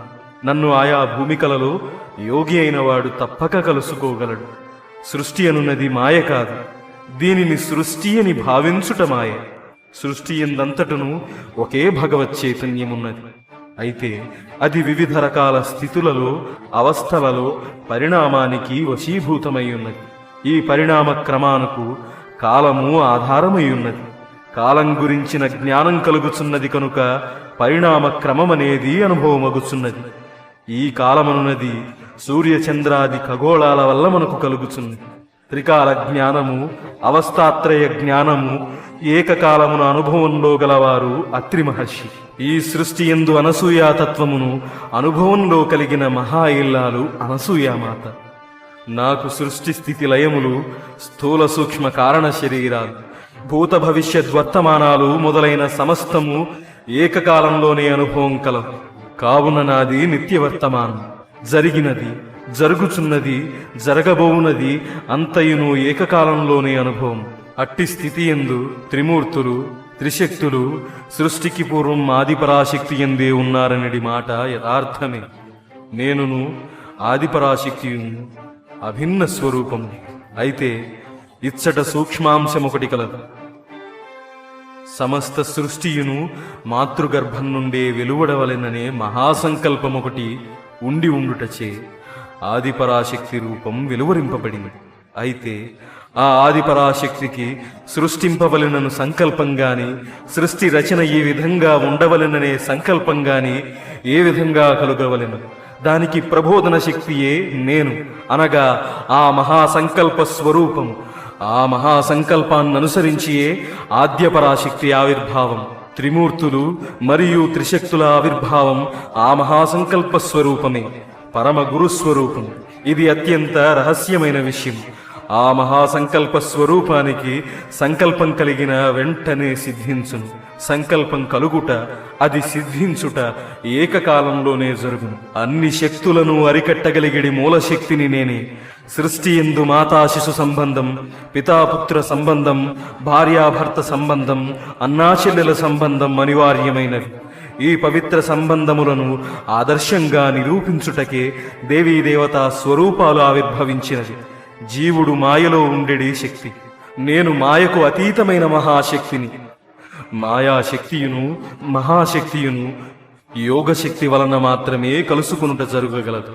Speaker 1: నన్ను ఆయా భూమికలలో యోగి అయిన వాడు తప్పక కలుసుకోగలడు. సృష్టి అనున్నది మాయ కాదు, దీనిని సృష్టి అని భావించుట మాయ. సృష్టి ఎందంతటను ఒకే భగవత్ చైతన్యమున్నది. అయితే అది వివిధ రకాల స్థితులలో, అవస్థలలో పరిణామానికి వశీభూతమై ఉన్నది. ఈ పరిణామ క్రమానికి కాలము ఆధారమై ఉన్నది. కాలం గురించిన జ్ఞానం కలుగుచున్నది కనుక పరిణామ క్రమమనేది అనుభవమగుచున్నది. ఈ కాలమనున్నది సూర్యచంద్రాది ఖగోళాల వల్ల మనకు కలుగుచున్నది. త్రికాల జ్ఞానము, అవస్థాత్రయ జ్ఞానము ఏకకాలమున అనుభవంలో గలవారు అత్రి మహర్షి. ఈ సృష్టి యందు అనసూయాతత్వమును అనుభవంలో కలిగిన మహా ఇల్లాలు అనసూయామాత. నాకు సృష్టి స్థితి లయములు, స్థూల సూక్ష్మ కారణ శరీరాలు, భూత భవిష్యద్వర్తమానాలు మొదలైన సమస్తము ఏకకాలంలోనే అనుభవం కలవు. కావున నాది నిత్యవర్తమానం. జరిగినది, జరుగుచున్నది, జరగబోవునది అంతయును ఏకకాలంలోనే అనుభవం. అట్టి స్థితి యందు త్రిమూర్తులు, త్రిశక్తులు సృష్టికి పూర్వం ఆదిపరాశక్తి యందే ఉన్నారనడి మాట యథార్థమే. నేనును ఆదిపరాశక్తియును అభిన్న స్వరూపము. అయితే ఇచ్చట సూక్ష్మాంశమొకటి కలదు. సమస్త సృష్టియును మాతృగర్భం నుండే వెలువడవలెననే మహాసంకల్పమొకటి ఉండి ఉండుటచే ఆదిపరాశక్తి రూపం వెలువరింపబడింది. అయితే ఆ ఆదిపరాశక్తికి సృష్టింపవలెనను సంకల్పం గాని, సృష్టి రచన ఈ విధంగా ఉండవలెననే సంకల్పం గాని ఏ విధంగా కలుగవలెను? దానికి ప్రబోధన శక్తియే నేను, అనగా ఆ మహాసంకల్ప స్వరూపం. ఆ మహాసంకల్పాన్ని అనుసరించియే ఆద్యపరాశక్తి ఆవిర్భావం. త్రిమూర్తులు మరియు త్రిశక్తుల ఆవిర్భావం ఆ మహాసంకల్ప స్వరూపమే, పరమ గురుస్వరూపం. ఇది అత్యంత రహస్యమైన విషయం. ఆ మహాసంకల్ప స్వరూపానికి సంకల్పం కలిగిన వెంటనే సిద్ధించును. సంకల్పం కలుగుట, అది సిద్ధించుట ఏకకాలంలోనే జరుగును. అన్ని శక్తులను అరికట్టగలిగిడి మూలశక్తిని నేనే. సృష్టి యందు మాతా శిశు సంబంధం, పితాపుత్ర సంబంధం, భార్యాభర్త సంబంధం, అన్నాచెల్లెల సంబంధం అనివార్యమైనవి. ఈ పవిత్ర సంబంధములను ఆదర్శంగా నిరూపించుటకే దేవీదేవతా స్వరూపాలు ఆవిర్భవించినవి. జీవుడు మాయలో ఉండేడి శక్తి, నేను మాయకు అతీతమైన మహాశక్తిని. మాయాశక్తియును మహాశక్తియును యోగశక్తి వలన మాత్రమే కలుసుకునుట జరగగలదు.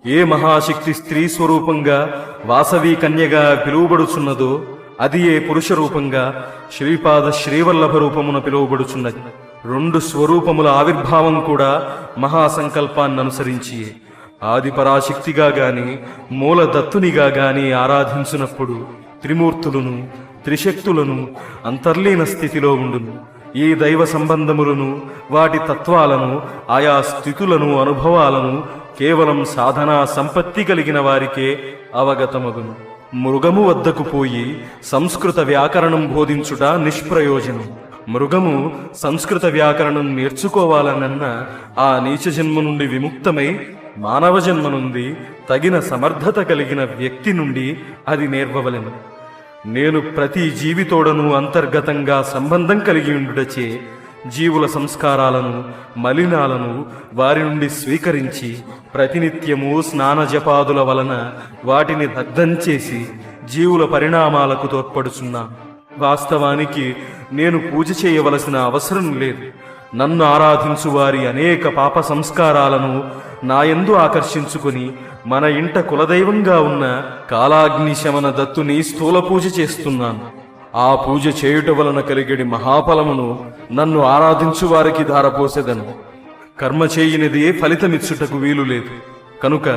Speaker 1: ఏ మహాశక్తి స్త్రీ స్వరూపంగా వాసవి కన్యగా పిలువబడుచున్నదో అది ఏ పురుష రూపంగా శ్రీపాద శ్రీవల్లభ రూపమున పిలువబడుచున్నది. రెండు స్వరూపముల ఆవిర్భావం కూడా మహాసంకల్పాన్ని అనుసరించియే. ఆదిపరాశక్తిగా గాని మూలదత్తునిగా గాని ఆరాధించినప్పుడు త్రిమూర్తులను, త్రిశక్తులను అంతర్లీన స్థితిలో ఉండును. ఈ దైవ సంబంధములను, వాటి తత్వాలను, ఆయా స్థితులను, అనుభవాలను కేవలం సాధనా సంపత్తి కలిగిన వారికే అవగతమగును. మృగము వద్దకు పోయి సంస్కృత వ్యాకరణం బోధించుట నిష్ప్రయోజనం. మృగము సంస్కృత వ్యాకరణం నేర్చుకోవాలనన్న ఆ నీచ జన్మ నుండి విముక్తమై మానవ జన్మ నుండి తగిన సమర్థత కలిగిన వ్యక్తి నుండి అది నేర్వవలెను. నేను ప్రతి జీవితోడను అంతర్గతంగా సంబంధం కలిగి ఉండుటచే జీవుల సంస్కారాలను, మలినాలను వారి నుండి స్వీకరించి ప్రతినిత్యము స్నాన జపాదుల వలన వాటిని దగ్ధం చేసి జీవుల పరిణామాలకు తోడ్పడుచున్నాను. వాస్తవానికి నేను పూజ చేయవలసిన అవసరం లేదు. నన్ను ఆరాధించు వారి అనేక పాప సంస్కారాలను నాయందు ఆకర్షించుకుని మన ఇంట కులదైవంగా ఉన్న కాలాగ్ని శమన దత్తుని స్థూల పూజ చేస్తున్నాను. ఆ పూజ చేయుట వలన కలిగడి మహాఫలమును నన్ను ఆరాధించు వారికి ధారపోసెదను. కర్మ చేయనిదే ఫలితమిచ్చుటకు వీలు లేదు. కనుక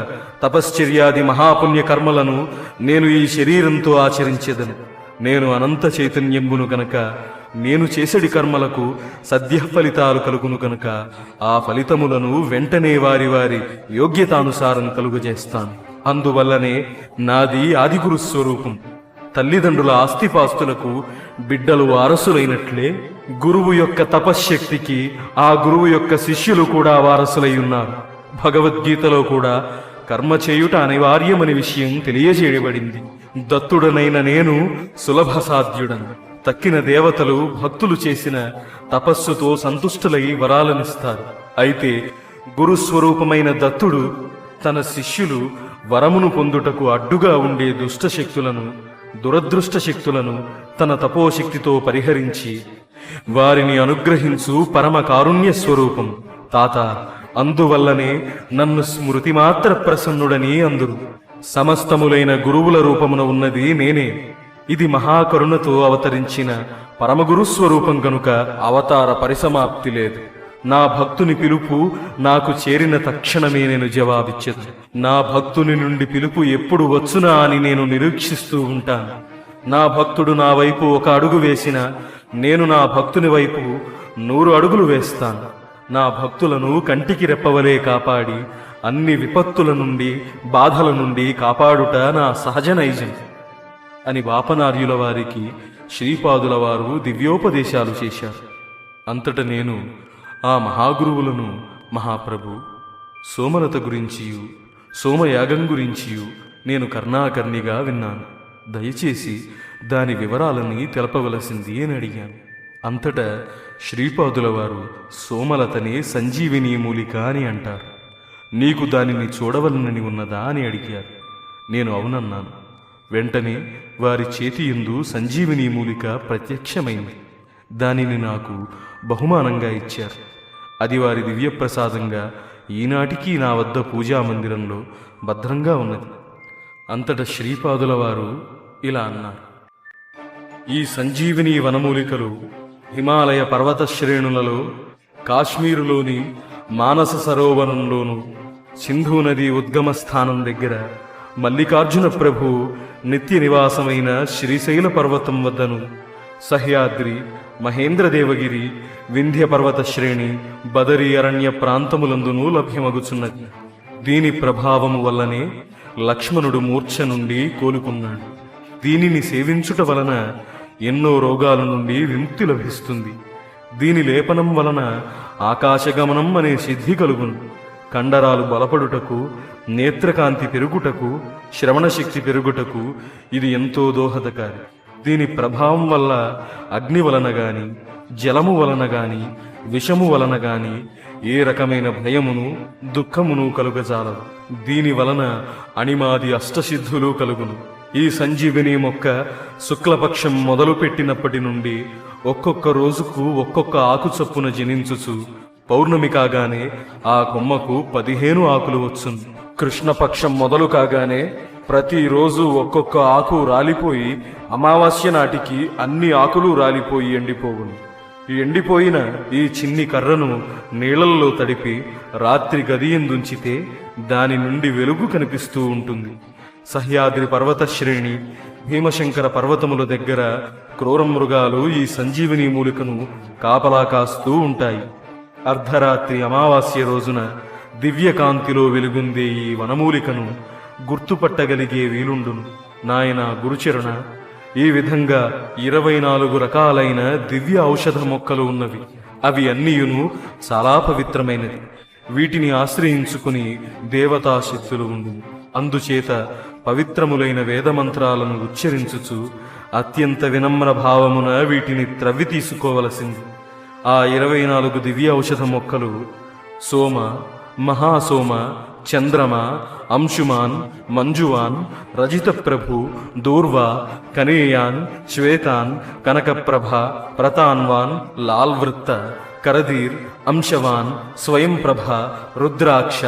Speaker 1: తపశ్చర్యాది మహాపుణ్య కర్మలను నేను ఈ శరీరంతో ఆచరించెదను. నేను అనంత చైతన్యంబును గనక నేను చేసడి కర్మలకు సద్య ఫలితాలు కలుగును కనుక ఆ ఫలితములను వెంటనే వారి వారి యోగ్యతానుసారం కలుగజేస్తాను. అందువల్లనే నాది ఆదిగురు స్వరూపం. తల్లిదండ్రుల ఆస్తిపాస్తులకు బిడ్డలు వారసులైనట్లే గురువు యొక్క తపశ్శక్తికి ఆ గురువు యొక్క శిష్యులు కూడా వారసులై ఉన్నారు. భగవద్గీతలో కూడా కర్మ చేయుట అనివార్యమని విషయం తెలియజేయబడింది. దత్తుడనైన నేను సులభ సాధ్యుడను. తక్కిన దేవతలు భక్తులు చేసిన తపస్సుతో సంతుష్టులై వరాలనిస్తారు. అయితే గురుస్వరూపమైన దత్తుడు తన శిష్యులు వరమును పొందుటకు అడ్డుగా ఉండే దుష్టశక్తులను, దురదృష్ట శక్తులను తన తపోశక్తితో పరిహరించి వారిని అనుగ్రహించు పరమ కారుణ్య స్వరూపం. తాత, అందువల్లనే నన్ను స్మృతిమాత్ర ప్రసన్నుడని అందురు. సమస్తములైన గురువుల రూపమున ఉన్నది నేనే. ఇది మహాకరుణతో అవతరించిన పరమగురు స్వరూపం గనుక అవతార పరిసమాప్తి లేదు. నా భక్తుని పిలుపు నాకు చేరిన తక్షణమే నేను జవాబిచ్చేది. నా భక్తుని నుండి పిలుపు ఎప్పుడు వచ్చునా అని నేను నిరీక్షిస్తూ ఉంటాను. నా భక్తుడు నా వైపు ఒక అడుగు వేసినా నేను నా భక్తుని వైపు 100 అడుగులు వేస్తాను. నా భక్తులను కంటికి రెప్పవలే కాపాడి అన్ని విపత్తుల నుండి, బాధల నుండి కాపాడుట నా సహజ నైజం అని వాపనార్యుల వారికి శ్రీపాదుల వారు దివ్యోపదేశాలు చేశారు. అంతట నేను ఆ మహాగురువులను, మహాప్రభు, సోమలత గురించియు సోమయాగం గురించియు నేను కర్ణాకర్ణిగా విన్నాను. దయచేసి దాని వివరాలని తెలపవలసింది అని అడిగాను. అంతటా శ్రీపాదుల వారు సోమలతనే సంజీవిని మూలిక అని అంటారు. నీకు దానిని చూడవలనని ఉన్నదా అని అడిగారు. నేను అవునన్నాను. వెంటనే వారి చేతి యందు సంజీవిని మూలిక ప్రత్యక్షమైంది. దానిని నాకు బహుమానంగా ఇచ్చారు. అది వారి దివ్యప్రసాదంగా ఈనాటికి నా వద్ద పూజా మందిరంలో భద్రంగా ఉన్నది. అంతట శ్రీపాదుల వారు ఇలా అన్నారు. ఈ సంజీవిని వనమూలికలు హిమాలయ పర్వత శ్రేణులలో, కాశ్మీరులోని మానస సరోవరంలోను, సింధు నది ఉద్గమ స్థానం దగ్గర, మల్లికార్జున ప్రభు నిత్య నివాసమైన శ్రీశైల పర్వతం వద్దను, సహ్యాద్రి, మహేంద్రదేవగిరి, వింధ్య పర్వత శ్రేణి, బదరి అరణ్య ప్రాంతములందునూ లభ్యమగుచున్నది. దీని ప్రభావము వల్లనే లక్ష్మణుడు మూర్ఛ నుండి కోలుకున్నాడు. దీనిని సేవించుట వలన ఎన్నో రోగాల నుండి విముక్తి లభిస్తుంది. దీని లేపనం వలన ఆకాశగమనం అనే సిద్ధి కలుగును. కండరాలు బలపడుటకు, నేత్రకాంతి పెరుగుటకు, శ్రవణశక్తి పెరుగుటకు ఇది ఎంతో దోహదకారి. దీని ప్రభావం వల్ల అగ్ని వలన గాని, జలము వలన గాని, విషము వలన గాని ఏ రకమైన భయమును, దుఃఖమును కలుగజాలదు. దీని వలన అణిమాది అష్టసిద్ధులు కలుగును. ఈ సంజీవిని మొక్క శుక్లపక్షం మొదలు పెట్టినప్పటి నుండి ఒక్కొక్క రోజుకు ఒక్కొక్క ఆకు చొప్పున జనించుచు పౌర్ణమి కాగానే ఆ కొమ్మకు 15 ఆకులు వచ్చును. కృష్ణపక్షం మొదలు కాగానే ప్రతిరోజు ఒక్కొక్క ఆకు రాలిపోయి అమావాస్య నాటికి అన్ని ఆకులు రాలిపోయి ఎండిపోవును. ఎండిపోయిన ఈ చిన్ని కర్రను నీళ్లలో తడిపి రాత్రి గదియందుంచితే దాని నుండి వెలుగు కనిపిస్తూ ఉంటుంది. సహ్యాద్రి పర్వత శ్రేణి, భీమశంకర పర్వతముల దగ్గర క్రూర మృగాలు ఈ సంజీవిని మూలికను కాపలా కాస్తూ ఉంటాయి. అర్ధరాత్రి అమావాస్య రోజున దివ్యకాంతిలో వెలుగుందే ఈ వనమూలికను గుర్తుపట్టగలిగే వీలుండును. నాయన గురుచరణ, ఈ విధంగా 24 రకాలైన దివ్య ఔషధ మొక్కలు ఉన్నవి. అవి అన్నీయును చాలా పవిత్రమైనది. వీటిని ఆశ్రయించుకుని దేవతాశక్తులు ఉండు. అందుచేత పవిత్రములైన వేదమంత్రాలను ఉచ్చరించుచు అత్యంత వినమ్ర భావమున వీటిని త్రవ్వి తీసుకోవలసింది. ఆ 24 దివ్య ఔషధ మొక్కలు సోమ, మహాసోమ, చంద్రమ, అంశుమాన్, మంజువాన్, రజిత ప్రభు, దూర్వ, కనేయాన్, శ్వేతాన్, కనకప్రభ, ప్రతాన్వాన్, లాల్వృత్త, కరదీర్, అంశవాన్, స్వయంప్రభ, రుద్రాక్ష,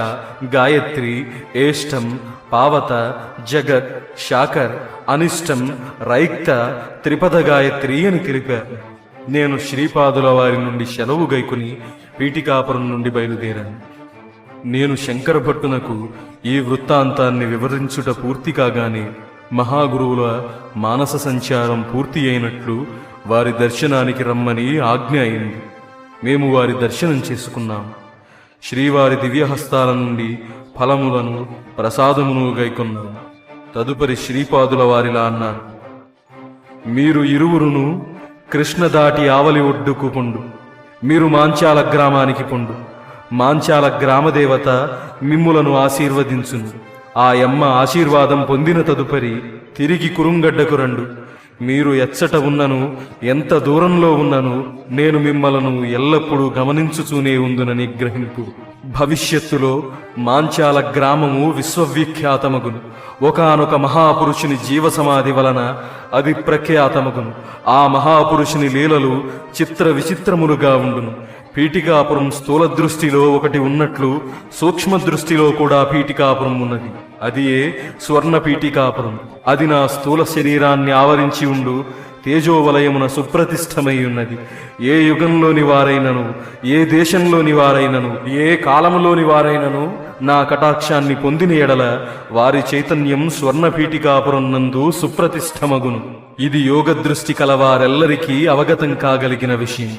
Speaker 1: గాయత్రి, ఏష్టం, పావత, జగత్, శాకర్, అనిష్టం, రైక్త, త్రిపద గాయత్రి అని తెలిపారు. నేను శ్రీపాదుల వారి నుండి సెలవు గైకుని పీఠికాపురం నుండి బయలుదేరాను. నేను శంకర భట్టునకు ఈ వృత్తాంతాన్ని వివరించుట పూర్తి కాగానే మహాగురువుల మానస సంచారం పూర్తి అయినట్లు వారి దర్శనానికి రమ్మని ఆజ్ఞ అయింది. మేము వారి దర్శనం చేసుకున్నాము. శ్రీవారి దివ్యహస్తాల నుండి ఫలములను, ప్రసాదమును గైకొన్నాము. తదుపరి శ్రీపాదుల వారిలా అన్నారు. మీరు ఇరువురును కృష్ణ దాటి ఆవలి ఒడ్డుకు పొండు. మీరు మాంచాల గ్రామానికి పొండు. మాంచాల గ్రామదేవత మిమ్ములను ఆశీర్వదించును. ఆ యమ్మ ఆశీర్వాదం పొందిన తదుపరి తిరిగి కురుంగడ్డకు రండు. మీరు ఎచ్చట ఉన్నను, ఎంత దూరంలో ఉన్నను, నేను మిమ్మలను ఎల్లప్పుడూ గమనించుచూనే ఉందునని గ్రహింపు. భవిష్యత్తులో మాంచాల గ్రామము విశ్వవిఖ్యాతమగును. ఒకానొక మహాపురుషుని జీవసమాధి వలన అది ప్రఖ్యాతమగును. ఆ మహాపురుషుని లీలలు చిత్ర విచిత్రములుగా ఉండును. పీఠికాపురం స్థూల దృష్టిలో ఒకటి ఉన్నట్లు సూక్ష్మ దృష్టిలో కూడా పీఠికాపురం ఉన్నది. అది స్వర్ణ పీఠికాపురం. అది నా స్థూల శరీరాన్ని ఆవరించి ఉండు తేజోవలయమున సుప్రతిష్టమై ఉన్నది. ఏ యుగంలోని వారైనను, ఏ దేశంలోని వారైనను, ఏ కాలములోని వారైనను నా కటాక్షాన్ని పొందిన ఎడల వారి చైతన్యం స్వర్ణపీఠికాపురం నందు సుప్రతిష్టమగును. ఇది యోగ దృష్టి కలవారెల్లరికీ అవగతం కాగలిగిన విషయం.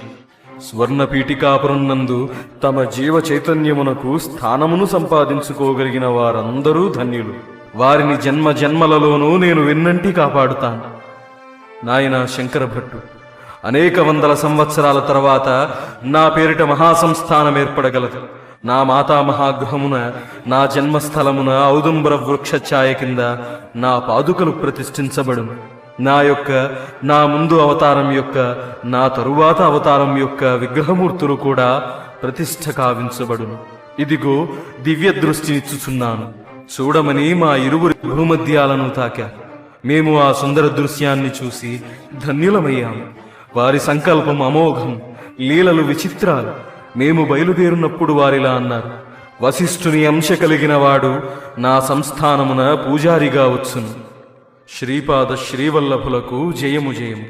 Speaker 1: స్వర్ణపీఠికాపురం నందు తమ జీవ చైతన్యమునకు స్థానమును సంపాదించుకోగలిగిన వారందరూ ధన్యులు. వారిని జన్మ జన్మలలోనూ నేను వెన్నంటి కాపాడుతాను. నాయనా శంకర భట్టు, అనేక వందల సంవత్సరాల తర్వాత నా పేరిట మహాసంస్థానం ఏర్పడగలదు. నా మాతామహాగృహమున, నా జన్మస్థలమున ఔదుంబర వృక్ష ఛాయ కింద నా పాదుకలు ప్రతిష్ఠించబడును. నా ముందు అవతారం యొక్క, నా తరువాత అవతారం యొక్క విగ్రహమూర్తులు కూడా ప్రతిష్ఠ కావించబడును. ఇదిగో దివ్య దృష్టినిచ్చుచున్నాను. చూడమని మా ఇరువురి భూమధ్యాలను తాకారు. మేము ఆ సుందర దృశ్యాన్ని చూసి ధన్యులమయ్యాము. వారి సంకల్పం అమోఘం, లీలలు విచిత్రాలు. మేము బయలుదేరినప్పుడు వారిలా అన్నారు: వశిష్ఠుని అంశ కలిగిన వాడు నా సంస్థానమున పూజారిగా వచ్చును. శ్రీపాద శ్రీవల్లభులకు జయము జయము.